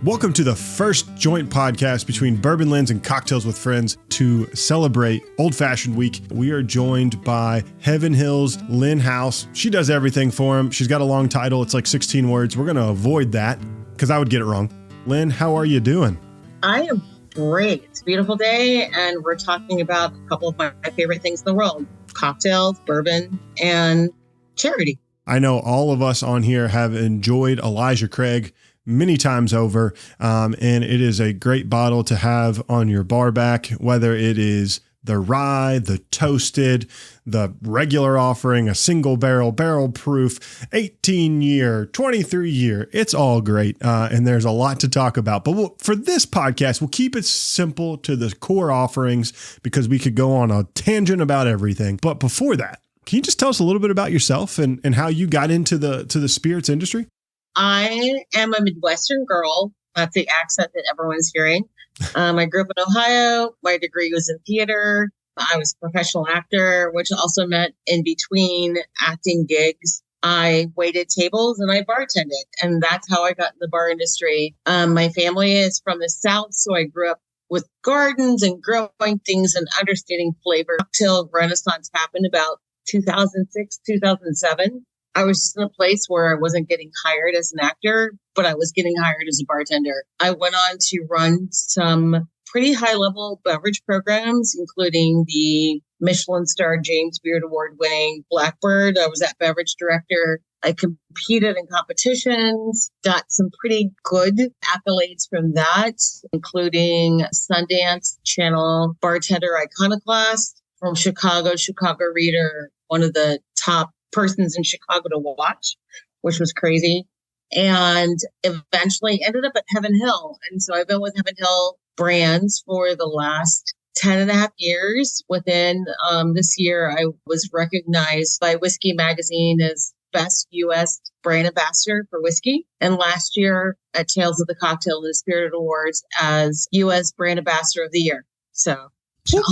Welcome to the first joint podcast between Bourbon Lens and Cocktails with Friends to celebrate Old Fashioned Week. We are joined by Heaven Hill's Lynn House. She does everything for him. She's got a long title. It's like 16 words. We're going to avoid that because I would get it wrong. Lynn, how are you doing? I am great. It's a beautiful day, and we're talking about a couple of my favorite things in the world: cocktails, bourbon, and charity. I know all of us on here have enjoyed Elijah Craig many times over, and it is a great bottle to have on your bar back, whether it is the rye, the toasted, the regular offering, a single barrel proof, 18-year, 23-year. It's all great, and there's a lot to talk about. But for this podcast, we'll keep it simple to the core offerings because we could go on a tangent about everything. But before that, can you just tell us a little bit about yourself and how you got into the spirits industry? I am a Midwestern girl. That's the accent that everyone's hearing. I grew up in Ohio. My degree was in theater. I was a professional actor, which also meant in between acting gigs, I waited tables and I bartended. And that's how I got in the bar industry. My family is from the South, so I grew up with gardens and growing things and understanding flavor. Cocktail renaissance happened about 2006, 2007. I was just in a place where I wasn't getting hired as an actor, but I was getting hired as a bartender. I went on to run some pretty high-level beverage programs, including the Michelin-starred James Beard Award-winning Blackbird. I was that beverage director. I competed in competitions, got some pretty good accolades from that, including Sundance Channel Bartender Iconoclast from Chicago Reader, one of the top persons in Chicago to watch, which was crazy. And eventually ended up at Heaven Hill. And so I've been with Heaven Hill brands for the last 10 and a half years. Within this year, I was recognized by Whiskey Magazine as Best U.S. Brand Ambassador for Whiskey. And last year at Tales of the Cocktail and the Spirit Awards as U.S. Brand Ambassador of the Year. So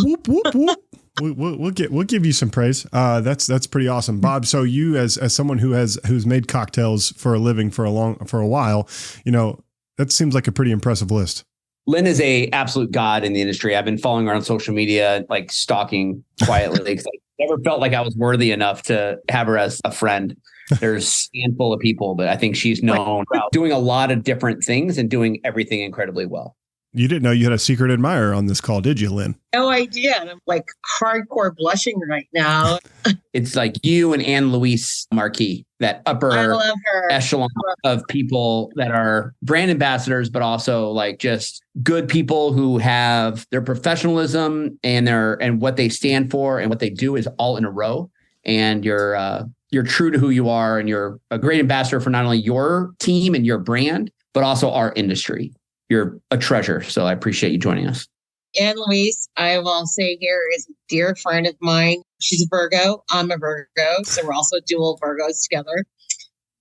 whoop, whoop, whoop. We'll give you some praise. That's pretty awesome, Bob. So you, as someone who's made cocktails for a living for a while, that seems like a pretty impressive list. Lynn is a absolute god in the industry. I've been following her on social media, like stalking quietly, because I never felt like I was worthy enough to have her as a friend. There's a handful of people, but I think she's known about doing a lot of different things and doing everything incredibly well. You didn't know you had a secret admirer on this call, did you, Lynn? No idea. And I'm like hardcore blushing right now. It's like you and Anne Louise Marquis, that upper echelon of people that are brand ambassadors, but also like just good people who have their professionalism and what they stand for and what they do is all in a row. And you're true to who you are, and you're a great ambassador for not only your team and your brand, but also our industry. You're a treasure. So I appreciate you joining us. Anne Louise, I will say here, is a dear friend of mine. She's a Virgo. I'm a Virgo. So we're also dual Virgos together.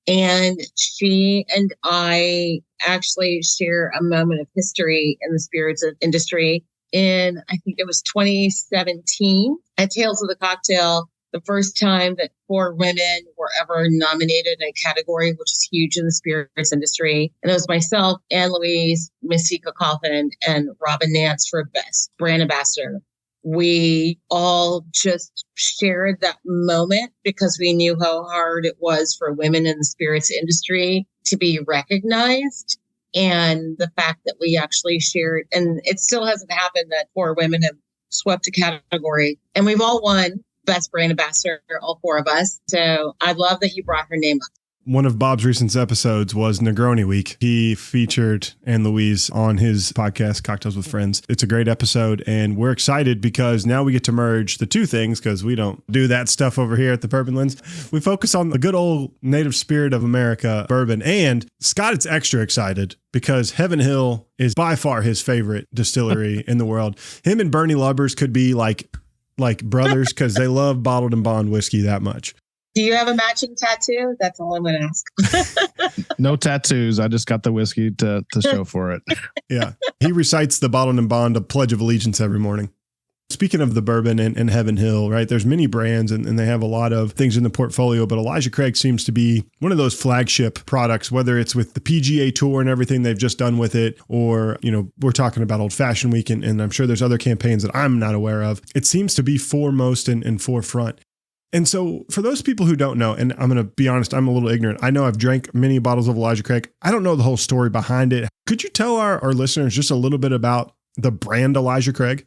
And she and I actually share a moment of history in the spirits industry. In, I think it was 2017 at Tales of the Cocktail, the first time that 4 women were ever nominated in a category, which is huge in the spirits industry. And it was myself, Anne Louise, Missy Coffin, and Robin Nance for Best Brand Ambassador. We all just shared that moment because we knew how hard it was for women in the spirits industry to be recognized. And the fact that we actually shared, and it still hasn't happened that 4 women have swept a category, and we've all won Best Brand Ambassador, all 4 of us. So I love that you brought her name up. One of Bob's recent episodes was Negroni Week. He featured Anne Louise on his podcast, Cocktails with Friends. It's a great episode, and we're excited because now we get to merge the two things because we don't do that stuff over here at the Bourbon Lens. We focus on the good old native spirit of America, bourbon. And Scott is extra excited because Heaven Hill is by far his favorite distillery in the world. Him and Bernie Lubbers could be like brothers because they love bottled and bond whiskey that much. Do you have a matching tattoo? That's all I'm going to ask. No tattoos. I just got the whiskey to show for it. Yeah. He recites the bottled and bond, a Pledge of Allegiance every morning. speaking of the bourbon and Heaven Hill, right, there's many brands and they have a lot of things in the portfolio, but Elijah Craig seems to be one of those flagship products, whether it's with the PGA Tour and everything they've just done with it, or, we're talking about Old Fashioned Week, and I'm sure there's other campaigns that I'm not aware of. It seems to be foremost and forefront. And so for those people who don't know, and I'm going to be honest, I'm a little ignorant. I know I've drank many bottles of Elijah Craig. I don't know the whole story behind it. Could you tell our listeners just a little bit about the brand Elijah Craig?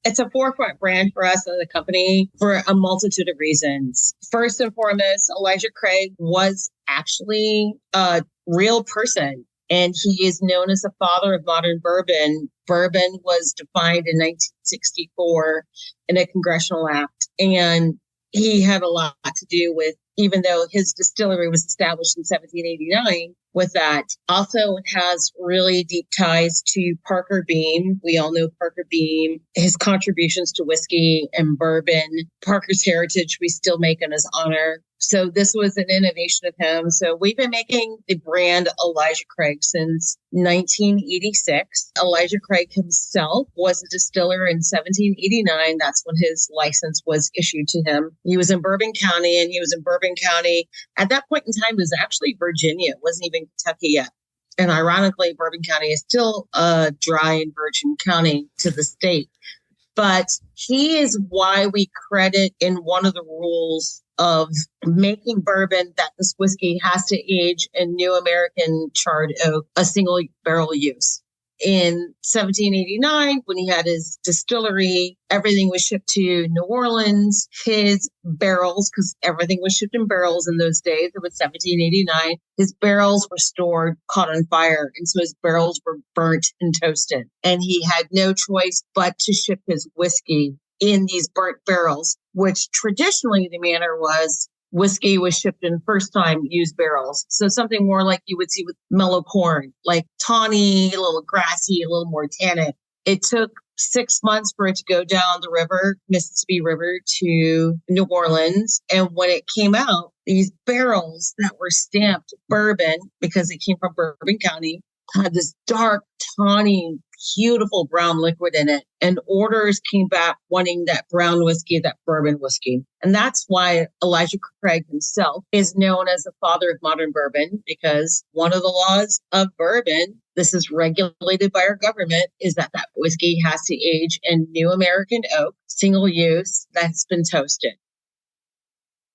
It's a forefront brand for us as a company for a multitude of reasons. First and foremost, Elijah Craig was actually a real person, and he is known as the father of modern bourbon. Bourbon was defined in 1964 in a congressional act, and he had a lot to do with, even though his distillery was established in 1789, with that. Also, it has really deep ties to Parker Beam. We all know Parker Beam, his contributions to whiskey and bourbon. Parker's heritage, we still make in his honor. So this was an innovation of him. So we've been making the brand Elijah Craig since 1986. Elijah Craig himself was a distiller in 1789. That's when his license was issued to him. He was in Bourbon County, and he was in Bourbon County. At that point in time, it was actually Virginia. It wasn't even Kentucky yet. And ironically, Bourbon County is still a dry and virgin county to the state. But he is why we credit in one of the rules of making bourbon that this whiskey has to age in New American charred oak, a single barrel use. In 1789, when he had his distillery, everything was shipped to New Orleans. His barrels, because everything was shipped in barrels in those days, it was 1789, his barrels were stored, caught on fire. And so his barrels were burnt and toasted. And he had no choice but to ship his whiskey in these burnt barrels, which traditionally the manner was whiskey was shipped in first time used barrels. So something more like you would see with mellow corn, like tawny, a little grassy, a little more tannic. It took 6 months for it to go down the river, Mississippi River, to New Orleans. And when it came out, these barrels that were stamped bourbon, because it came from Bourbon County, had this dark, tawny, beautiful brown liquid in it. And orders came back wanting that brown whiskey, that bourbon whiskey. And that's why Elijah Craig himself is known as the father of modern bourbon, because one of the laws of bourbon, this is regulated by our government, is that whiskey has to age in New American oak, single use, that's been toasted.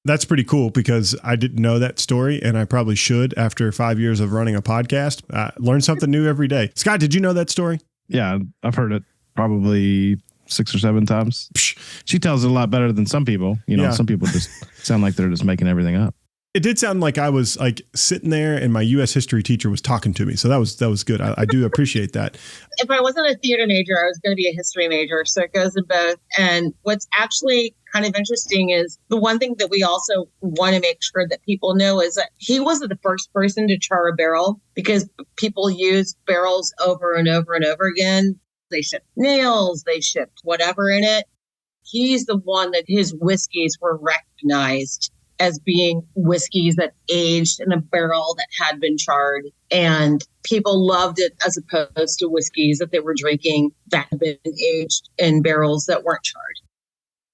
That's pretty cool, because I didn't know that story, and I probably should after 5 years of running a podcast. Learn something new every day. Scott, did you know that story? Yeah, I've heard it probably 6 or 7 times. She tells it a lot better than some people. Some people just sound like they're just making everything up. It did sound like I was like sitting there and my U.S. history teacher was talking to me. So that was good. I do appreciate that. If I wasn't a theater major, I was going to be a history major. So it goes in both. And what's actually kind of interesting is the one thing that we also want to make sure that people know is that he wasn't the first person to char a barrel, because people use barrels over and over and over again. They shipped nails, they shipped whatever in it. He's the one that his whiskeys were recognized as being whiskeys that aged in a barrel that had been charred. And people loved it as opposed to whiskeys that they were drinking that had been aged in barrels that weren't charred.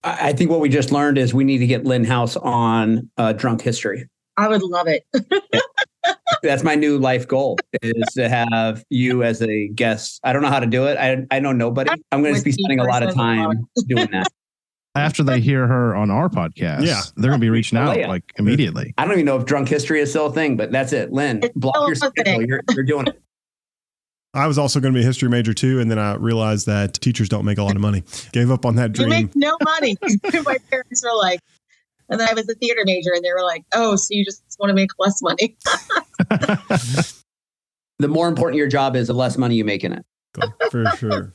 I think what we just learned is we need to get Lynn House on Drunk History. I would love it. That's my new life goal, is to have you as a guest. I don't know how to do it. I know nobody. I'm going to be spending a lot of time doing that. After they hear her on our podcast, they're going to be reaching out like immediately. I don't even know if Drunk History is still a thing, but that's it. Lynn, block your schedule. You're doing it. I was also going to be a history major too, and then I realized that teachers don't make a lot of money. Gave up on that dream. You make no money. My parents were like, and then I was a theater major, and they were like, "Oh, so you just want to make less money?" The more important your job is, the less money you make in it. For sure.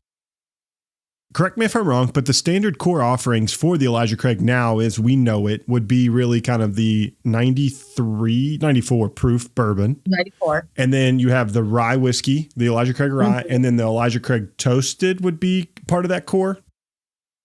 Correct me if I'm wrong, but the standard core offerings for the Elijah Craig now, as we know it, would be really kind of the 94 proof bourbon. 94. And then you have the rye whiskey, the Elijah Craig rye, and then the Elijah Craig toasted would be part of that core.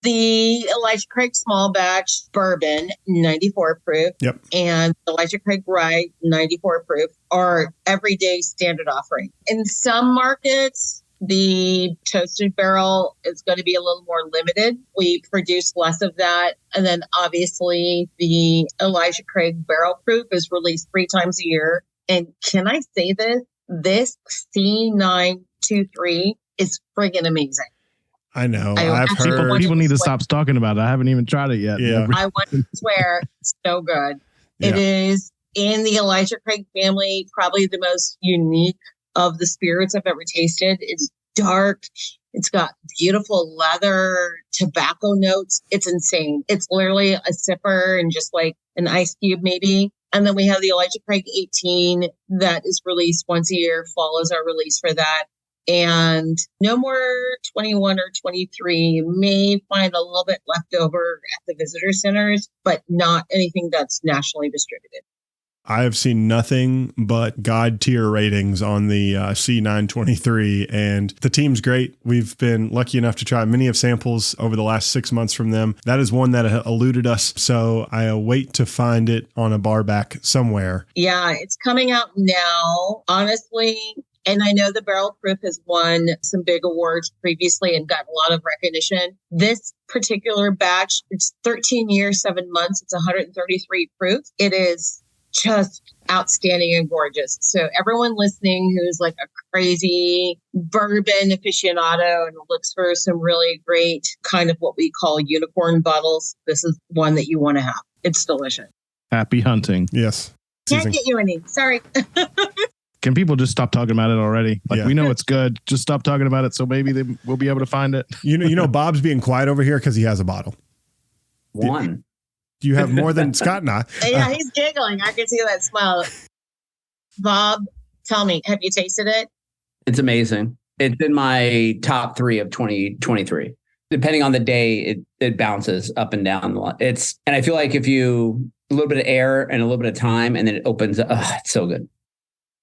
The Elijah Craig small batch bourbon, 94 proof. Yep. And Elijah Craig rye, 94 proof, are everyday standard offering. In some markets, The toasted barrel is going to be a little more limited. We produce less of that. And then obviously the Elijah Craig barrel proof is released 3 times a year. And can I say this? This C923 is friggin' amazing. I know. I've heard people need to stop talking about it. I haven't even tried it yet. Yeah. I want to swear it's so good. Yeah. It is in the Elijah Craig family, probably the most unique of the spirits I've ever tasted. It's dark. It's got beautiful leather, tobacco notes. It's insane. It's literally a sipper and just like an ice cube maybe. And then we have the Elijah Craig 18 that is released once a year, follows our release for that. And no more 21 or 23. You may find a little bit left over at the visitor centers, but not anything that's nationally distributed. I have seen nothing but God tier ratings on the C923, and the team's great. We've been lucky enough to try many of samples over the last 6 months from them. That is one that eluded us, so I await to find it on a bar back somewhere. Yeah, it's coming out now, honestly. And I know the barrel proof has won some big awards previously and gotten a lot of recognition. This particular batch, it's 13 years, 7 months. It's 133 proof. It is just outstanding and gorgeous. So everyone listening who's like a crazy bourbon aficionado and looks for some really great kind of what we call unicorn bottles, this is one that you want to have. It's delicious. Happy hunting. Yes. Can't get you any. Sorry. Can people just stop talking about it already? Like, we know it's good. Just stop talking about it so maybe we'll be able to find it. You know, Bob's being quiet over here because he has a bottle. One. You have more than Scott and I. Yeah, he's giggling. I can see that smile. Bob, tell me, have you tasted it? It's amazing. It's in my top 3 of 2023. Depending on the day, it bounces up and down. And I feel like if you a little bit of air and a little bit of time, and then it opens up. It's so good.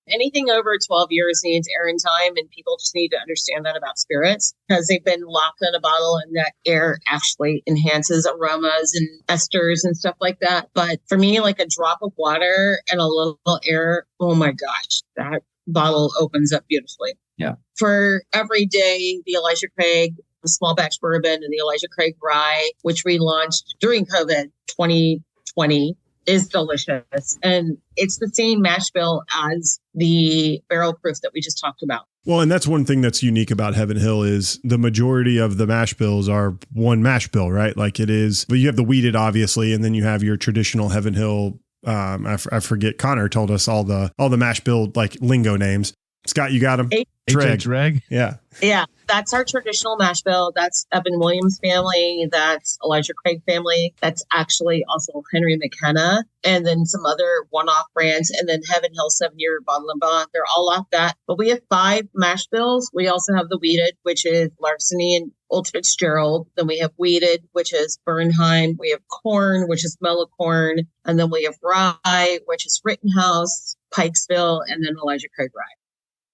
Anything over 12 years needs air and time, and people just need to understand that about spirits because they've been locked in a bottle and that air actually enhances aromas and esters and stuff like that. But for me, like a drop of water and a little air, oh my gosh, that bottle opens up beautifully. Yeah. For every day, the Elijah Craig, the small batch bourbon and the Elijah Craig rye, which we launched during COVID 2020, is delicious. And it's the same mash bill as the barrel proof that we just talked about. Well, and that's one thing that's unique about Heaven Hill is the majority of the mash bills are one mash bill, right? Like it is, but you have the wheated obviously, and then you have your traditional Heaven Hill. I forget. Connor told us all the mash bill like lingo names. Scott, you got them? Dreg. Yeah. Yeah. That's our traditional mash bill. That's Evan Williams family. That's Elijah Craig family. That's actually also Henry McKenna. And then some other one-off brands. And then Heaven Hill 7-year bottle and bond. They're all off that. But we have 5 mash bills. We also have the wheated, which is Larceny and Old Fitzgerald. Then we have wheated, which is Bernheim. We have corn, which is Mellocorn. And then we have rye, which is Rittenhouse, Pikesville, and then Elijah Craig rye.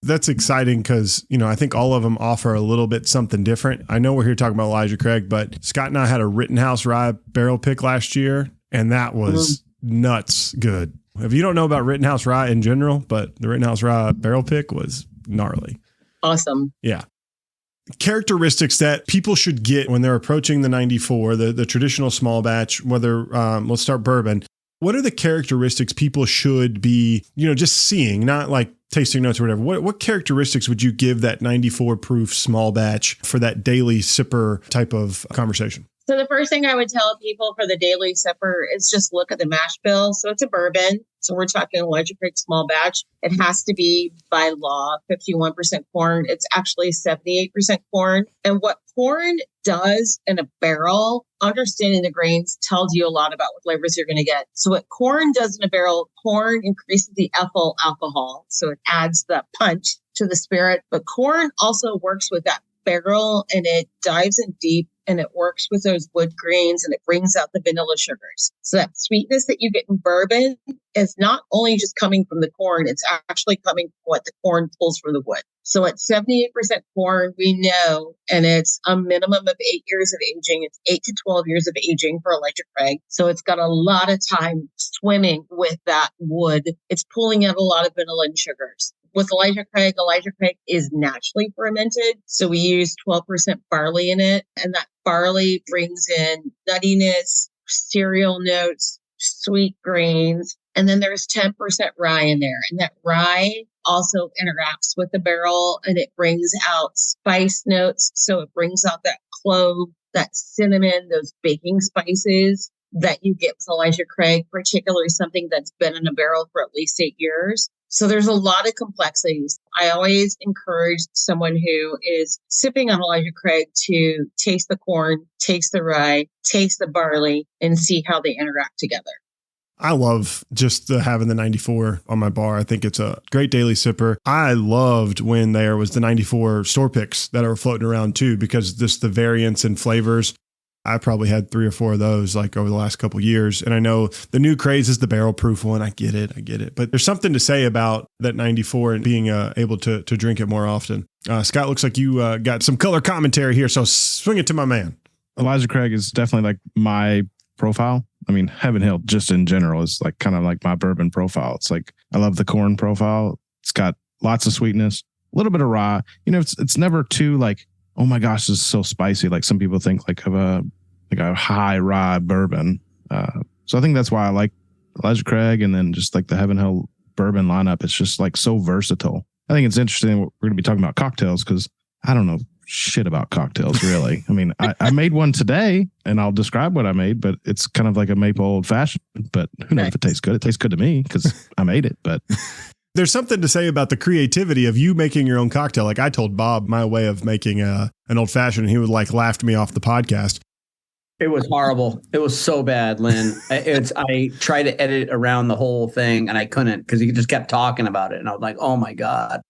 That's exciting because, I think all of them offer a little bit something different. I know we're here talking about Elijah Craig, but Scott and I had a Rittenhouse rye barrel pick last year, and that was nuts good. If you don't know about Rittenhouse rye in general, but the Rittenhouse rye barrel pick was gnarly. Awesome. Yeah. Characteristics that people should get when they're approaching the 94, the traditional small batch, whether let's start bourbon. What are the characteristics people should be, just seeing, not like tasting notes or whatever? What characteristics would you give that 94 proof small batch for that daily sipper type of conversation? So the first thing I would tell people for the daily sipper is just look at the mash bill. So it's a bourbon. So we're talking Elijah Craig small batch. It has to be by law 51% corn. It's actually 78% corn. And what corn does in a barrel, understanding the grains tells you a lot about what flavors you're going to get. So what corn does in a barrel, corn increases the ethyl alcohol. So it adds the punch to the spirit. But corn also works with that barrel and it dives in deep and it works with those wood grains and it brings out the vanilla sugars. So that sweetness that you get in bourbon is not only just coming from the corn, it's actually coming from what the corn pulls from the wood. So at 78% corn, we know, and it's a minimum of 8 years of aging. It's 8 to 12 years of aging for Elijah Craig. So it's got a lot of time swimming with that wood. It's pulling out a lot of vanilla and sugars. with Elijah Craig is naturally fermented. So we use 12% barley in it. And that barley brings in nuttiness, cereal notes, sweet grains. And then there's 10% rye in there. And that rye also interacts with the barrel and it brings out spice notes. So it brings out that clove, that cinnamon, those baking spices that you get with Elijah Craig, particularly something that's been in a barrel for at least 8 years. So there's a lot of complexities. I always encourage someone who is sipping on Elijah Craig to taste the corn, taste the rye, taste the barley, and see how they interact together. I love just having the 94 on my bar. I think it's a great daily sipper. I loved when there was the 94 store picks that are floating around too, because just the variance in flavors. I probably had 3 or 4 of those like over the last couple of years. And I know the new craze is the barrel proof one. I get it. But there's something to say about that 94 and being able to drink it more often. Scott, looks like you got some color commentary here. So swing it to my man. Elijah Craig is definitely like my profile. I mean, Heaven Hill just in general is like kind of like my bourbon profile. It's like, I love the corn profile. It's got lots of sweetness, a little bit of rye. You know, it's never too like, oh my gosh, this is so spicy. Like some people think like of a high rye bourbon. So I think that's why I like Elijah Craig, and then just like the Heaven Hill bourbon lineup. It's just like so versatile. I think it's interesting. We're going to be talking about cocktails because I don't know shit about cocktails really. I mean, I made one today and I'll describe what I made, but it's kind of like a maple old fashioned, but who knows if it tastes good. It tastes good to me because I made it, but there's something to say about the creativity of you making your own cocktail. Like I told Bob my way of making an old fashioned, and he would like laughed me off the podcast. It was horrible. It was so bad, Lynn. I tried to edit around the whole thing and I couldn't because he just kept talking about it. And I was like, oh my God.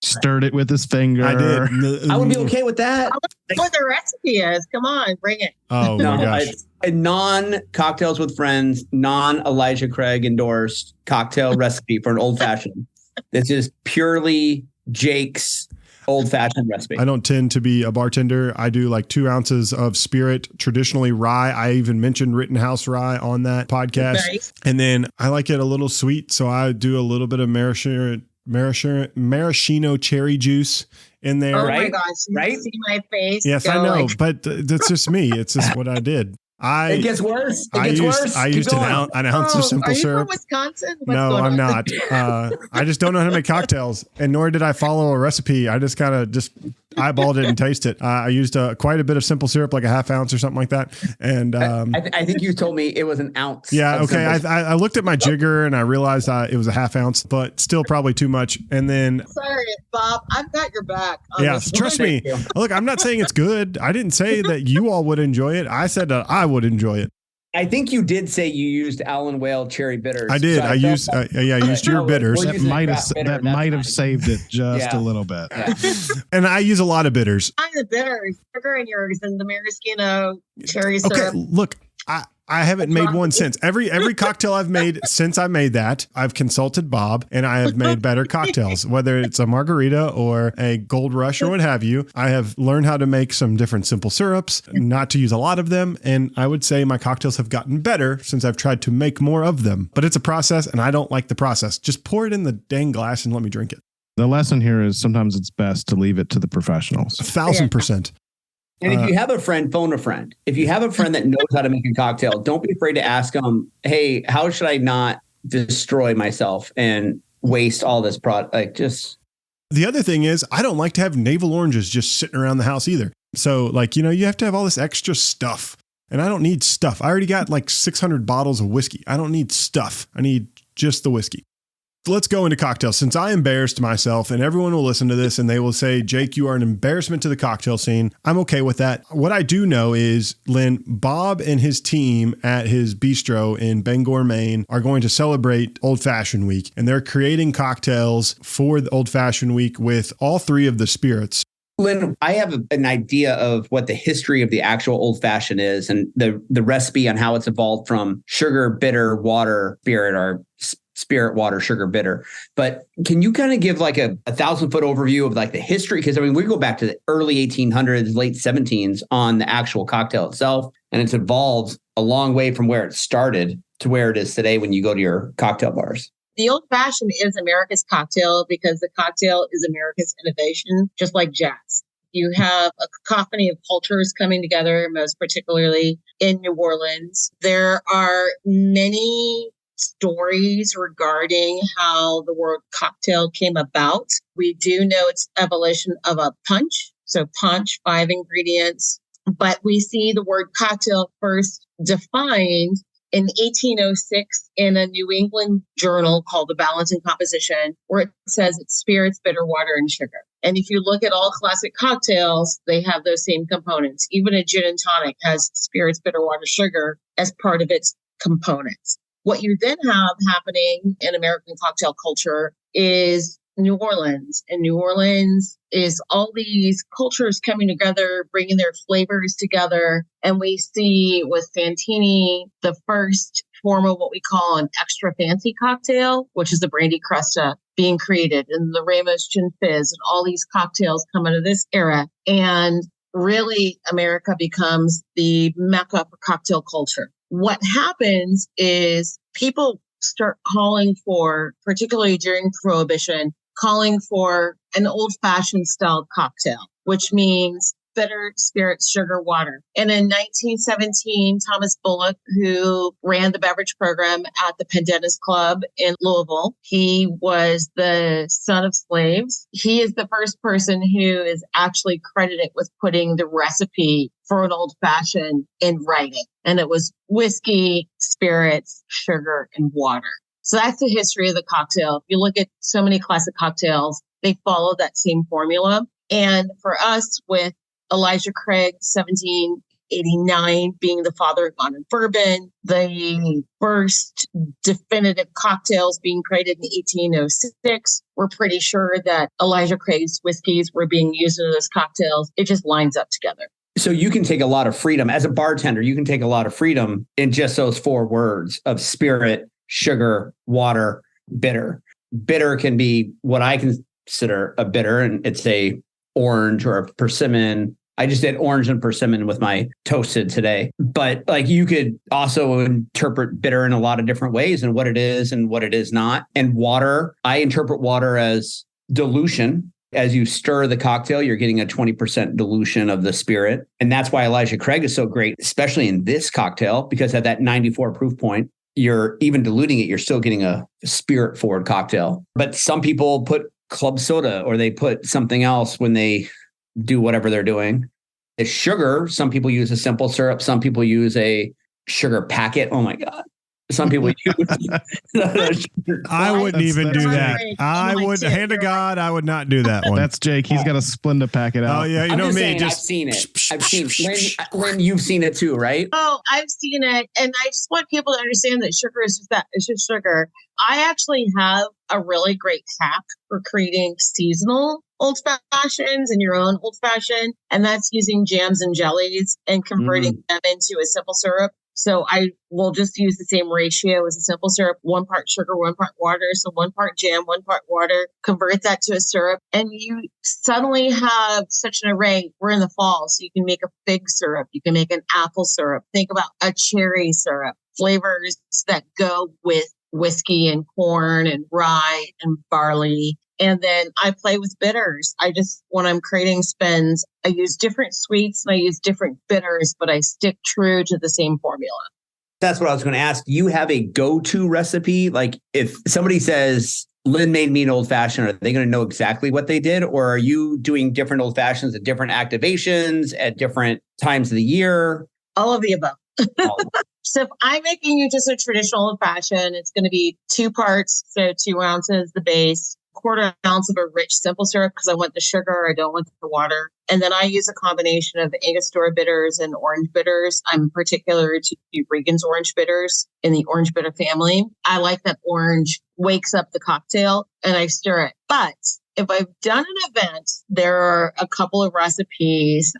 Stirred it with his finger. I did. I would be okay with that. What the recipe is. Come on, bring it. Oh my gosh. Non-cocktails with friends, non-Elijah Craig endorsed cocktail recipe for an old fashioned. This is purely Jake's old fashioned recipe. I don't tend to be a bartender. I do like 2 ounces of spirit, traditionally rye. I even mentioned Rittenhouse rye on that podcast. Nice. And then I like it a little sweet. So I do a little bit of maraschino cherry juice in there. Oh my gosh. You see my face? Yes, I know, but that's just me. It's just what I did. It gets worse. I used an ounce of simple syrup. Are you from Wisconsin? No, I'm not. I just don't know how to make cocktails, and nor did I follow a recipe. I just kind of eyeballed it and tasted it. I used quite a bit of simple syrup, like a half ounce or something like that. And I think you told me it was an ounce. Yeah. Okay. I looked at my jigger and I realized it was a half ounce, but still probably too much. And then sorry, Bob, I've got your back. Yeah. Trust me. Look, I'm not saying it's good. I didn't say that you all would enjoy it. I said that I would enjoy it. I think you did say you used Allen Whale cherry bitters. I did. So I used your bitters. That might have saved it just a little bit. Yeah. And I use a lot of bitters. I'm the bitters, sugar in yours, and the maraschino cherry syrup. Okay, look, I haven't made one since. Every cocktail I've made since I made that, I've consulted Bob and I have made better cocktails, whether it's a margarita or a Gold Rush or what have you. I have learned how to make some different simple syrups, not to use a lot of them. And I would say my cocktails have gotten better since I've tried to make more of them. But it's a process and I don't like the process. Just pour it in the dang glass and let me drink it. The lesson here is sometimes it's best to leave it to the professionals. 1,000%. And if you have a friend, phone a friend. If you have a friend that knows how to make a cocktail, don't be afraid to ask them, hey, how should I not destroy myself and waste all this product? Like just. The other thing is I don't like to have navel oranges just sitting around the house either. So like, you have to have all this extra stuff and I don't need stuff. I already got like 600 bottles of whiskey. I don't need stuff. I need just the whiskey. Let's go into cocktails. Since I embarrassed myself and everyone will listen to this and they will say, Jake, you are an embarrassment to the cocktail scene. I'm okay with that. What I do know is, Lynn, Bob and his team at his bistro in Bangor, Maine are going to celebrate Old Fashioned Week. And they're creating cocktails for the Old Fashioned Week with all 3 of the spirits. Lynn, I have an idea of what the history of the actual old fashioned is and the recipe on how it's evolved from sugar, bitter, water, spirit, or spirit, water, sugar, bitter. But can you kind of give like a 1,000-foot overview of like the history? Because I mean, we go back to the early 1800s, late 17s on the actual cocktail itself. And it's evolved a long way from where it started to where it is today when you go to your cocktail bars. The old fashioned is America's cocktail because the cocktail is America's innovation, just like jazz. You have a cacophony of cultures coming together, most particularly in New Orleans. There are many stories regarding how the word cocktail came about. We do know it's evolution of a punch. So punch, 5 ingredients. But we see the word cocktail first defined in 1806 in a New England journal called The Balance and Composition, where it says it's spirits, bitter water, and sugar. And if you look at all classic cocktails, they have those same components. Even a gin and tonic has spirits, bitter water, sugar as part of its components. What you then have happening in American cocktail culture is New Orleans. And New Orleans is all these cultures coming together, bringing their flavors together. And we see with Santini, the first form of what we call an extra fancy cocktail, which is the Brandy Cresta being created, and the Ramos Gin Fizz, and all these cocktails come out of this era. And really, America becomes the mecca for cocktail culture. What happens is people start calling for, particularly during Prohibition, calling for an old-fashioned style cocktail, which means bitter, spirits, sugar, water. And in 1917, Thomas Bullock, who ran the beverage program at the Pendennis Club in Louisville, he was the son of slaves. He is the first person who is actually credited with putting the recipe for an old-fashioned in writing. And it was whiskey, spirits, sugar, and water. So that's the history of the cocktail. If you look at so many classic cocktails, they follow that same formula. And for us, with Elijah Craig, 1789, being the father of modern bourbon, the first definitive cocktails being created in 1806, we're pretty sure that Elijah Craig's whiskeys were being used in those cocktails. It just lines up together. So you can take a lot of freedom as a bartender. You can take a lot of freedom in just those 4 words of spirit, sugar, water, bitter. Bitter can be what I consider a bitter, and it's a orange or a persimmon. I just did orange and persimmon with my toasted today. But like you could also interpret bitter in a lot of different ways and what it is and what it is not. And water, I interpret water as dilution. As you stir the cocktail, you're getting a 20% dilution of the spirit. And that's why Elijah Craig is so great, especially in this cocktail, because at that 94 proof point, you're even diluting it, you're still getting a spirit forward cocktail. But some people put club soda or they put something else when they do whatever they're doing. The sugar, some people use a simple syrup. Some people use a sugar packet. Oh my God. Some people use. I wouldn't even do that. I would, hand to God, I would not do that one. That's Jake. He's got a Splenda packet out. Oh yeah, you know me. I've seen it. I've seen Lynn, you've seen it too, right? Oh, I've seen it, and I just want people to understand that sugar is just that. It's just sugar. I actually have a really great hack for creating seasonal old fashions and your own old fashioned, and that's using jams and jellies and converting them into a simple syrup. So I will just use the same ratio as a simple syrup, 1 part sugar, 1 part water. So 1 part jam, 1 part water, convert that to a syrup. And you suddenly have such an array. We're in the fall, so you can make a fig syrup. You can make an apple syrup. Think about a cherry syrup, flavors that go with whiskey and corn and rye and barley. And then I play with bitters. When I'm creating spins, I use different sweets and I use different bitters, but I stick true to the same formula. That's what I was going to ask. Do you have a go-to recipe? Like if somebody says, Lynn made me an old fashioned, are they going to know exactly what they did? Or are you doing different old fashions at different activations at different times of the year? All of the above. So if I'm making you just a traditional old fashioned, it's going to be 2 parts. So 2 ounces, the base, 1/4 ounce of a rich simple syrup because I want the sugar. I don't want the water. And then I use a combination of Angostura bitters and orange bitters. I'm particular to Regan's orange bitters in the orange bitter family. I like that orange wakes up the cocktail and I stir it. But if I've done an event, there are a couple of recipes,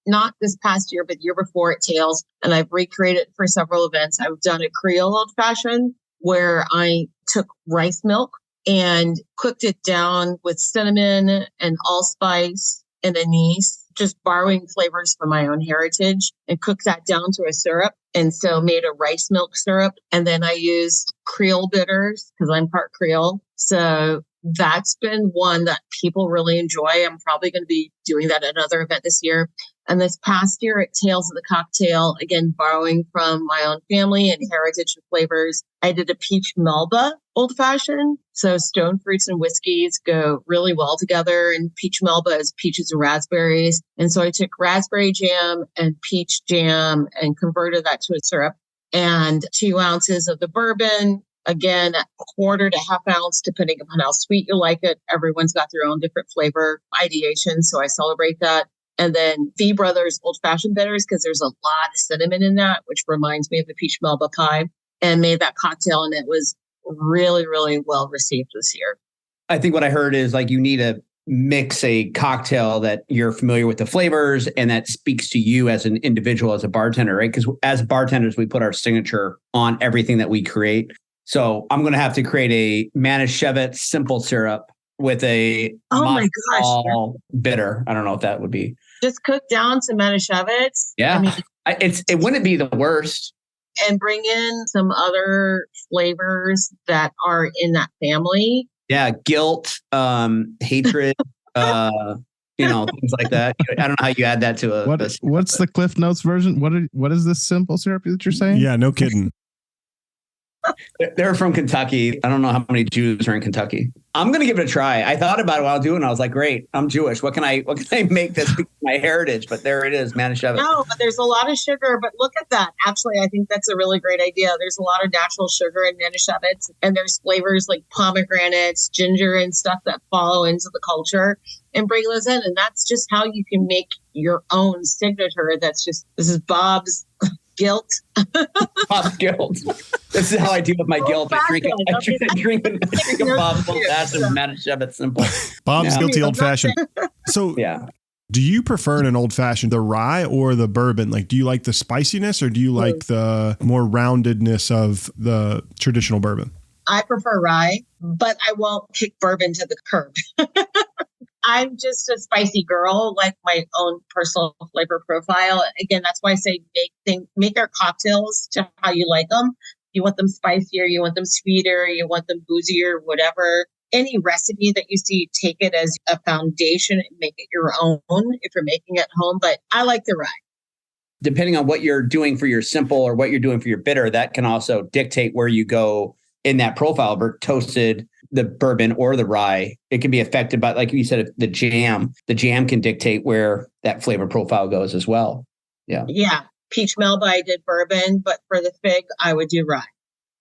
not this past year, but year before at Tales, and I've recreated for several events. I've done a Creole old fashioned where I took rice milk and cooked it down with cinnamon and allspice and anise, just borrowing flavors from my own heritage and cooked that down to a syrup. And so made a rice milk syrup. And then I used Creole bitters because I'm part Creole. So that's been one that people really enjoy. I'm probably going to be doing that at another event this year. And this past year at Tales of the Cocktail, again, borrowing from my own family and heritage and flavors, I did a peach Melba old fashioned. So stone fruits and whiskeys go really well together. And peach Melba is peaches and raspberries. And so I took raspberry jam and peach jam and converted that to a syrup, and 2 ounces of the bourbon. Again, a quarter to half ounce, depending upon how sweet you like it. Everyone's got their own different flavor ideation. So I celebrate that. And then Fee Brothers Old Fashioned Bitters, because there's a lot of cinnamon in that, which reminds me of the peach Melba pie, and made that cocktail. And it was really, really well received this year. I think what I heard is like you need to mix a cocktail that you're familiar with the flavors and that speaks to you as an individual, as a bartender, right? Because as bartenders, we put our signature on everything that we create. So I'm going to have to create a Manischewitz simple syrup with a bitter. I don't know if that would be. Just cook down some Manischewitz. Yeah. I mean, it wouldn't be the worst. And bring in some other flavors that are in that family. Yeah. Guilt, hatred, things like that. I don't know how you add that to a. What's the Cliff Notes version? What is this simple syrup that you're saying? Yeah, no kidding. They're from Kentucky. I don't know how many Jews are in Kentucky. I'm going to give it a try. I thought about it while doing it. I was like, great, I'm Jewish. What can I make that's my heritage? But there it is, Manischewitz. No, but there's a lot of sugar. But look at that. Actually, I think that's a really great idea. There's a lot of natural sugar in Manischewitz, and there's flavors like pomegranates, ginger, and stuff that follow into the culture and bring those in. And that's just how you can make your own signature. This is Bob's guilt. Bob's guilt. This is how I deal with my guilt. I drink a Bob's old fashioned Manischewitz simple. Bob's guilty old fashioned. So yeah. Do you prefer in an old fashioned the rye or the bourbon? Like, do you like the spiciness or do you like the more roundedness of the traditional bourbon? I prefer rye, but I won't kick bourbon to the curb. I'm just a spicy girl, like my own personal flavor profile. Again, that's why I say make our cocktails to how you like them. You want them spicier, you want them sweeter, you want them boozier, whatever. Any recipe that you see, take it as a foundation and make it your own if you're making it at home. But I like the rye. Depending on what you're doing for your simple or what you're doing for your bitter, that can also dictate where you go in that profile. Toasted, the bourbon or the rye, it can be affected by, like you said, the jam. The jam can dictate where that flavor profile goes as well. Yeah. Yeah. Peach Melba, I did bourbon, but for the fig, I would do rye.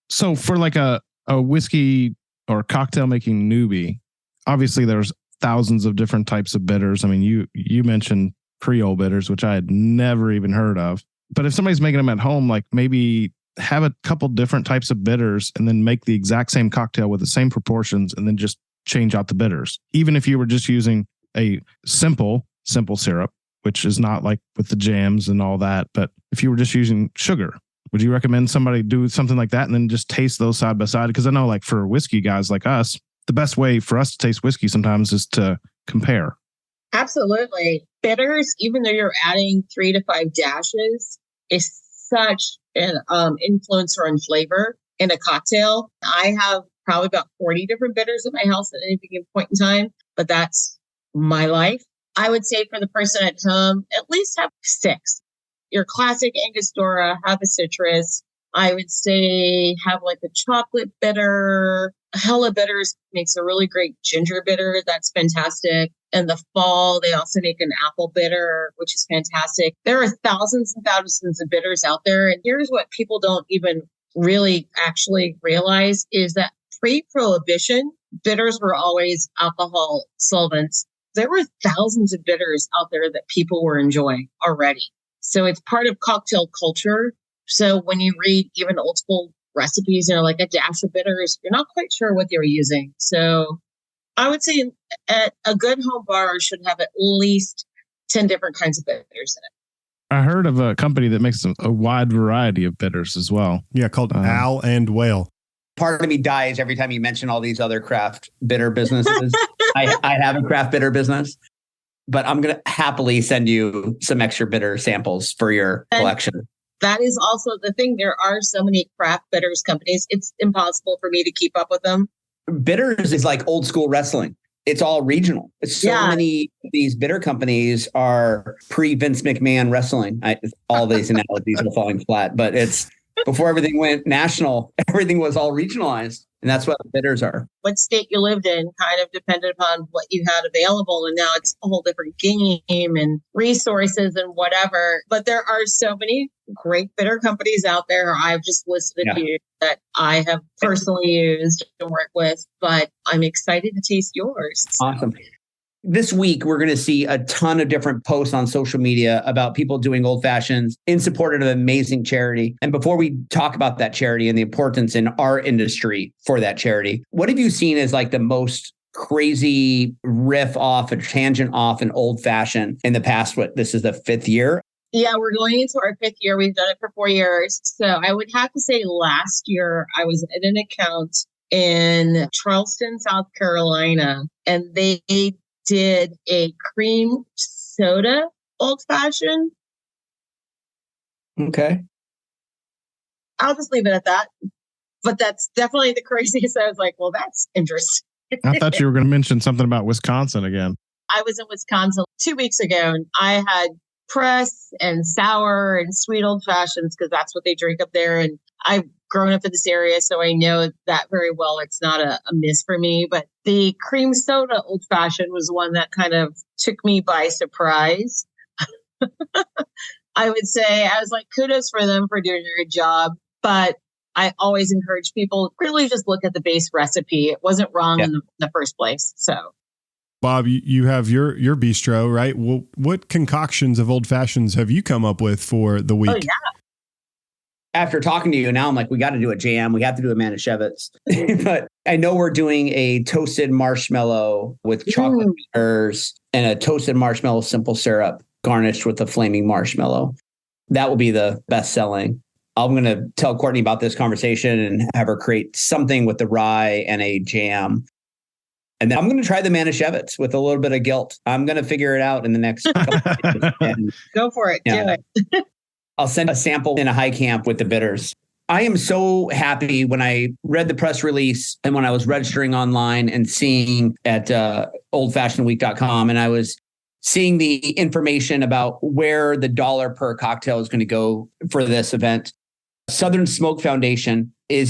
So for like a whiskey or cocktail making newbie, obviously there's thousands of different types of bitters. I mean, you mentioned Creole bitters, which I had never even heard of. But if somebody's making them at home, like maybe have a couple different types of bitters and then make the exact same cocktail with the same proportions and then just change out the bitters. Even if you were just using a simple syrup, which is not like with the jams and all that. But if you were just using sugar, would you recommend somebody do something like that and then just taste those side by side? Because I know like for whiskey guys like us, the best way for us to taste whiskey sometimes is to compare. Absolutely. Bitters, even though you're adding 3 to 5 dashes, is such an influencer on flavor in a cocktail. I have probably about 40 different bitters in my house at any given point in time, but that's my life. I would say for the person at home, at least have 6. Your classic Angostura, have a citrus. I would say have like a chocolate bitter. Hella Bitters makes a really great ginger bitter. That's fantastic. In the fall, they also make an apple bitter, which is fantastic. There are thousands and thousands of bitters out there. And here's what people don't even really actually realize is that pre-prohibition, bitters were always alcohol solvents. There were thousands of bitters out there that people were enjoying already. So it's part of cocktail culture. So when you read even old school recipes, like a dash of bitters, you're not quite sure what they're using. So I would say a good home bar should have at least 10 different kinds of bitters in it. I heard of a company that makes a wide variety of bitters as well. Yeah, called Al and Whale. Part of me dies every time you mention all these other craft bitter businesses. I have a craft bitter business. but I'm going to happily send you some extra bitter samples for your collection. That is also the thing. There are so many craft bitters companies. It's impossible for me to keep up with them. Bitters is like old school wrestling. It's all regional. Many of these bitter companies are pre-Vince McMahon wrestling. All these analogies are falling flat, but it's before everything went national, everything was all regionalized. And that's what bitters are. What state you lived in kind of depended upon what you had available. And now it's a whole different game and resources and whatever. But there are so many great bitter companies out there. I've just listed a few that I have personally used and worked with, but I'm excited to taste yours. Awesome. This week, we're going to see a ton of different posts on social media about people doing old fashions in support of an amazing charity. And before we talk about that charity and the importance in our industry for that charity, what have you seen as like the most crazy riff off and tangent off an old fashioned in the past? This is the 5th year? Yeah, we're going into our 5th year. We've done it for 4 years. So I would have to say last year I was at an account in Charleston, South Carolina, and they did a cream soda old fashioned. Okay. I'll just leave it at that. But that's definitely the craziest. I was like, well, that's interesting. I thought you were going to mention something about Wisconsin again. I was in Wisconsin 2 weeks ago, and I had press and sour and sweet old fashions because that's what they drink up there. And I've grown up in this area, so I know that very well. It's not a miss for me. But the cream soda old fashioned was one that kind of took me by surprise. I would say I was like, kudos for them for doing a good job. But I always encourage people really just look at the base recipe. It wasn't wrong in the first place. So, Bob, you have your bistro, right? Well, what concoctions of old fashions have you come up with for the week? Oh, yeah. After talking to you now, I'm like, we got to do a jam. We have to do a Manischewitz. But I know we're doing a toasted marshmallow with chocolate pears and a toasted marshmallow simple syrup garnished with a flaming marshmallow. That will be the best selling. I'm going to tell Courtney about this conversation and have her create something with the rye and a jam. And then I'm going to try the Manischewitz with a little bit of guilt. I'm going to figure it out in the next couple of days. Go for it. Do it. I'll send a sample in a high camp with the bitters. I am so happy when I read the press release and when I was registering online and seeing at oldfashionedweek.com, and I was seeing the information about where the dollar per cocktail is going to go for this event. Southern Smoke Foundation is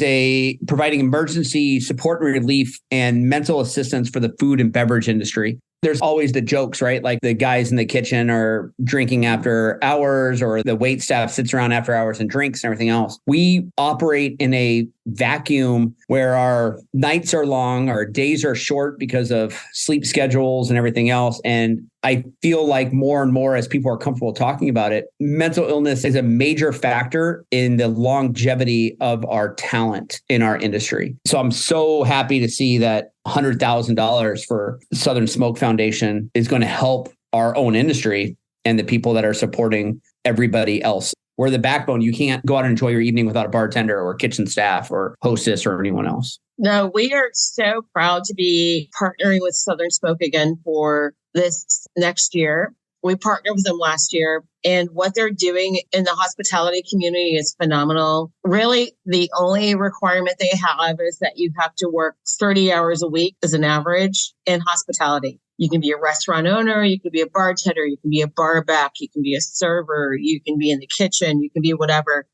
providing emergency support and relief and mental assistance for the food and beverage industry. There's always the jokes, right? Like the guys in the kitchen are drinking after hours, or the wait staff sits around after hours and drinks and everything else. We operate in a vacuum where our nights are long, our days are short because of sleep schedules and everything else. And I feel like more and more as people are comfortable talking about it, mental illness is a major factor in the longevity of our talent in our industry. So I'm so happy to see that $100,000 for Southern Smoke Foundation is going to help our own industry and the people that are supporting everybody else. We're the backbone. You can't go out and enjoy your evening without a bartender or kitchen staff or hostess or anyone else. No, we are so proud to be partnering with Southern Smoke again for this next year. We partnered with them last year, and what they're doing in the hospitality community is phenomenal. Really, the only requirement they have is that you have to work 30 hours a week as an average in hospitality. You can be a restaurant owner, you can be a bartender, you can be a bar back, you can be a server, you can be in the kitchen, you can be whatever.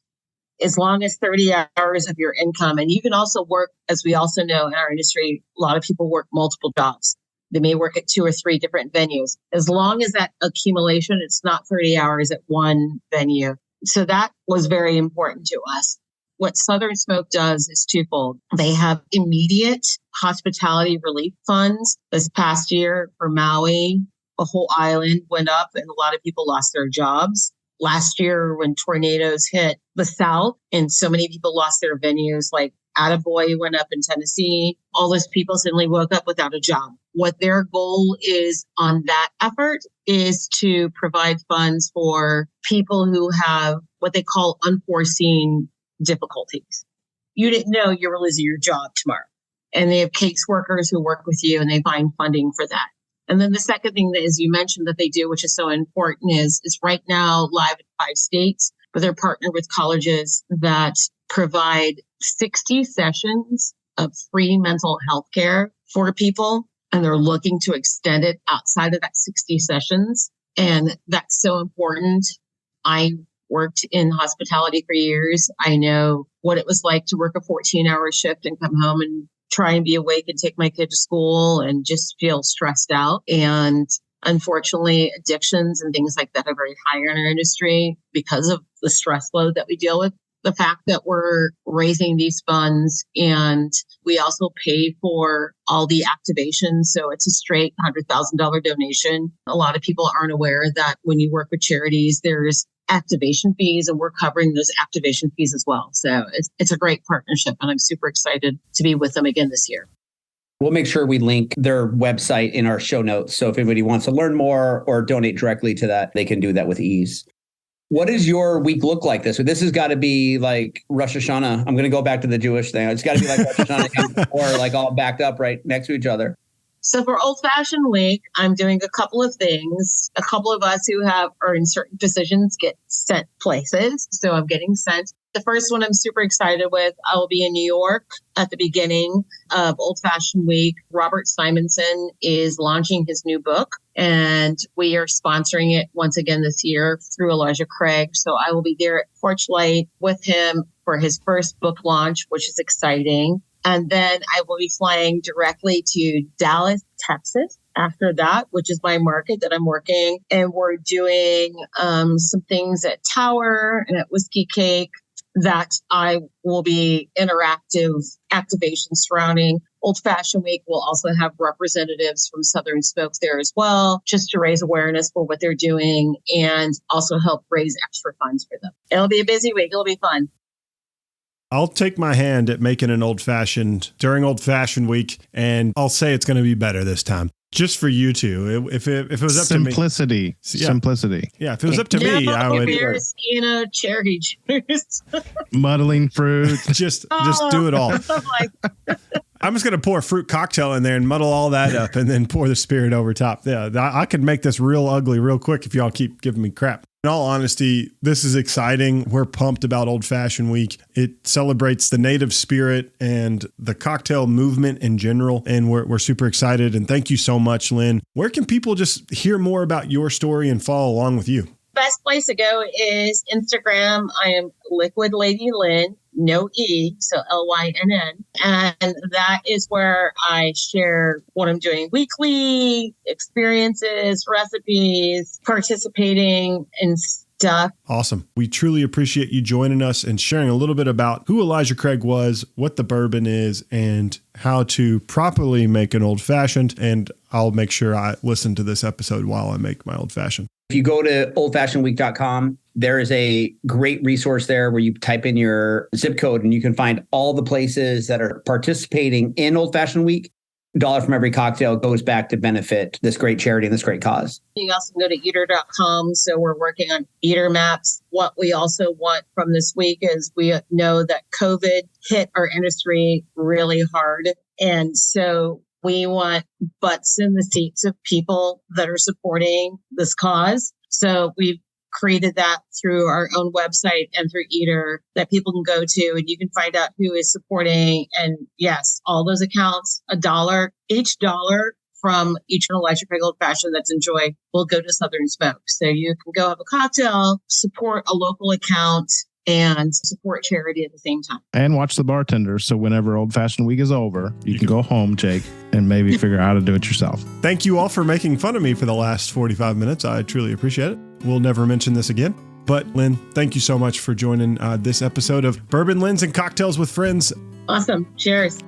As long as 30 hours of your income. And you can also work, as we also know in our industry, a lot of people work multiple jobs. They may work at 2 or 3 different venues. As long as that accumulation, it's not 30 hours at one venue. So that was very important to us. What Southern Smoke does is twofold. They have immediate hospitality relief funds. This past year for Maui, a whole island went up and a lot of people lost their jobs. Last year when tornadoes hit the South and so many people lost their venues, like Attaboy went up in Tennessee, all those people suddenly woke up without a job. What their goal is on that effort is to provide funds for people who have what they call unforeseen difficulties. You didn't know you were losing your job tomorrow. And they have case workers who work with you and they find funding for that. And then the second thing that, as you mentioned, that they do, which is so important, is right now live in 5 states, but they're partnered with colleges that provide 60 sessions of free mental health care for people. And they're looking to extend it outside of that 60 sessions. And that's so important. I worked in hospitality for years. I know what it was like to work a 14-hour shift and come home and try and be awake and take my kid to school and just feel stressed out. And unfortunately, addictions and things like that are very high in our industry because of the stress load that we deal with. The fact that we're raising these funds and we also pay for all the activations. So it's a straight $100,000 donation. A lot of people aren't aware that when you work with charities, there's activation fees, and we're covering those activation fees as well. So it's a great partnership, and I'm super excited to be with them again this year. We'll make sure we link their website in our show notes. So if anybody wants to learn more or donate directly to that, they can do that with ease. What does your week look like this? So this has got to be like Rosh Hashanah. I'm going to go back to the Jewish thing. It's got to be like Rosh Hashanah or like all backed up right next to each other. So for Old Fashioned Week, I'm doing a couple of things. A couple of us who are in certain positions get sent places. So I'm getting sent. The first one I'm super excited with, I will be in New York at the beginning of Old Fashioned Week. Robert Simonson is launching his new book, and we are sponsoring it once again this year through Elijah Craig. So I will be there at Porchlight with him for his first book launch, which is exciting. And then I will be flying directly to Dallas, Texas after that, which is my market that I'm working. And we're doing some things at Tower and at Whiskey Cake that I will be interactive activations surrounding. Old Fashioned Week will also have representatives from Southern Smokes there as well, just to raise awareness for what they're doing and also help raise extra funds for them. It'll be a busy week. It'll be fun. I'll take my hand at making an old fashioned during Old Fashioned Week, and I'll say it's going to be better this time. Just for you two. If it was up to me. Simplicity. Yeah, if it was up to me, I would. Cherry juice. Muddling fruit. just do it all. I'm just going to pour a fruit cocktail in there and muddle all that up and then pour the spirit over top. Yeah, I could make this real ugly real quick if y'all keep giving me crap. In all honesty, this is exciting. We're pumped about Old Fashioned Week. It celebrates the native spirit and the cocktail movement in general, and we're super excited. And thank you so much, Lynn. Where can people just hear more about your story and follow along with you? Best place to go is Instagram. I am Liquid Lady Lynn, no E, so LYNN. And that is where I share what I'm doing weekly, experiences, recipes, participating in stuff. Awesome. We truly appreciate you joining us and sharing a little bit about who Elijah Craig was, what the bourbon is, and how to properly make an old fashioned. And I'll make sure I listen to this episode while I make my old fashioned. If you go to oldfashionedweek.com, there is a great resource there where you type in your zip code and you can find all the places that are participating in Old Fashioned Week. $1 from every cocktail goes back to benefit this great charity and this great cause. You also can go to eater.com. So we're working on eater maps. What we also want from this week is we know that COVID hit our industry really hard. And so we want butts in the seats of people that are supporting this cause. So we've created that through our own website and through Eater that people can go to, and you can find out who is supporting. And yes, all those accounts, $1, each dollar from each Elijah Craig Old Fashioned that's enjoyed will go to Southern Smokes. So you can go have a cocktail, support a local account, and support charity at the same time. And watch the bartender. So whenever Old Fashioned Week is over, you can go home, Jake, and maybe figure out how to do it yourself. Thank you all for making fun of me for the last 45 minutes. I truly appreciate it. We'll never mention this again. But Lynn, thank you so much for joining this episode of Bourbon Lens and Cocktails with Friends. Awesome. Cheers.